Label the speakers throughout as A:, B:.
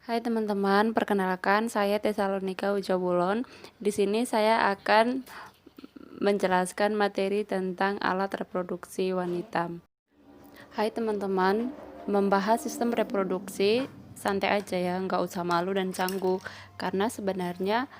A: Hai teman-teman, perkenalkan saya Tesalonika Ujabulon. Di sini saya akan menjelaskan materi tentang alat reproduksi wanita. Hai teman-teman, membahas sistem reproduksi santai aja ya, nggak usah malu dan canggung, karena sebenarnya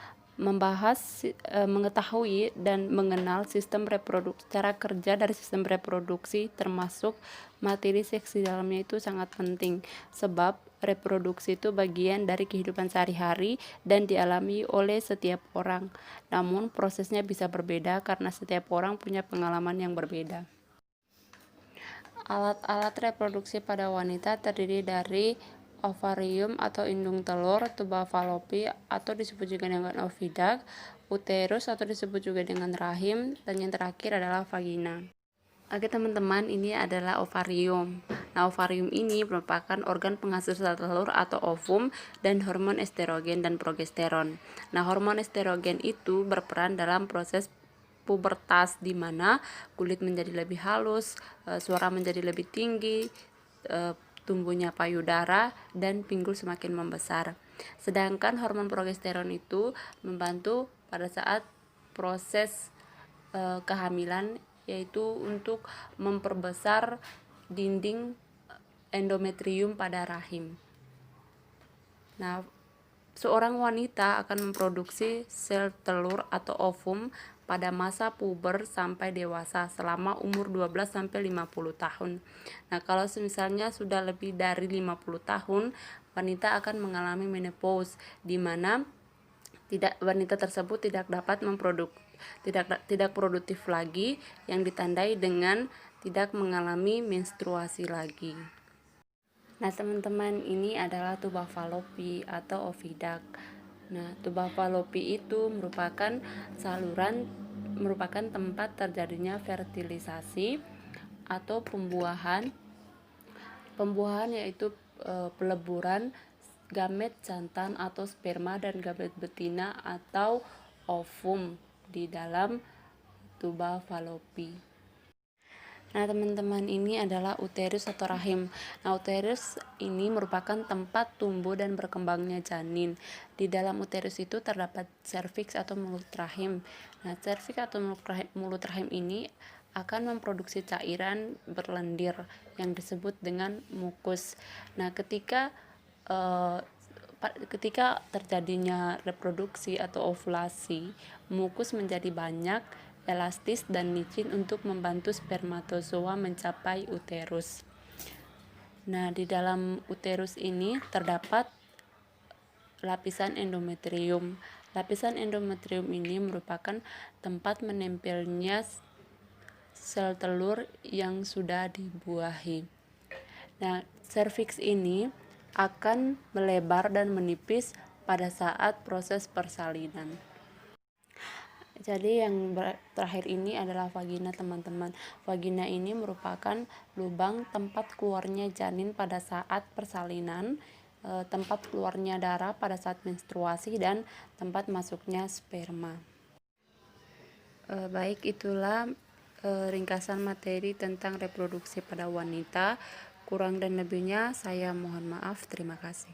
A: mengetahui dan mengenal sistem reproduksi, cara kerja dari sistem reproduksi termasuk materi seks di dalamnya itu sangat penting, sebab reproduksi itu bagian dari kehidupan sehari-hari dan dialami oleh setiap orang. Namun prosesnya bisa berbeda karena setiap orang punya pengalaman yang berbeda. Alat-alat reproduksi pada wanita terdiri dari ovarium atau indung telur, tuba falopi atau disebut juga dengan ovidak, uterus atau disebut juga dengan rahim, dan yang terakhir adalah vagina. Oke teman-teman, ini adalah ovarium. Nah, ovarium ini merupakan organ penghasil sel telur atau ovum dan hormon estrogen dan progesteron. Nah, hormon estrogen itu berperan dalam proses pubertas, di mana kulit menjadi lebih halus, suara menjadi lebih tinggi, tumbuhnya payudara, dan pinggul semakin membesar. Sedangkan hormon progesteron itu membantu pada saat proses kehamilan, yaitu untuk memperbesar dinding endometrium pada rahim. Nah, seorang wanita akan memproduksi sel telur atau ovum pada masa puber sampai dewasa selama umur 12-50 tahun. Nah, kalau misalnya sudah lebih dari 50 tahun, wanita akan mengalami menopause, di mana wanita tersebut tidak dapat tidak produktif lagi, yang ditandai dengan tidak mengalami menstruasi lagi. Nah teman-teman, ini adalah tuba falopi atau ovidak. Nah, tuba falopi itu merupakan tempat terjadinya fertilisasi atau pembuahan yaitu peleburan gamet jantan atau sperma dan gamet betina atau ovum di dalam tuba falopi. Nah teman-teman, ini adalah uterus atau rahim. Nah, uterus ini merupakan tempat tumbuh dan berkembangnya janin. Di dalam uterus itu terdapat serviks atau mulut rahim. Nah, serviks atau mulut rahim ini akan memproduksi cairan berlendir yang disebut dengan mukus. Nah, ketika terjadinya reproduksi atau ovulasi, mukus menjadi banyak, elastis dan licin untuk membantu spermatozoa mencapai uterus. Nah, di dalam uterus ini terdapat lapisan endometrium. Lapisan endometrium ini merupakan tempat menempelnya sel telur yang sudah dibuahi. Nah, serviks ini akan melebar dan menipis pada saat proses persalinan. Jadi yang terakhir ini adalah vagina teman-teman. Vagina ini merupakan lubang tempat keluarnya janin pada saat persalinan, tempat keluarnya darah pada saat menstruasi, dan tempat masuknya sperma. Baik, itulah ringkasan materi tentang reproduksi pada wanita. Kurang dan lebihnya saya mohon maaf. Terima kasih.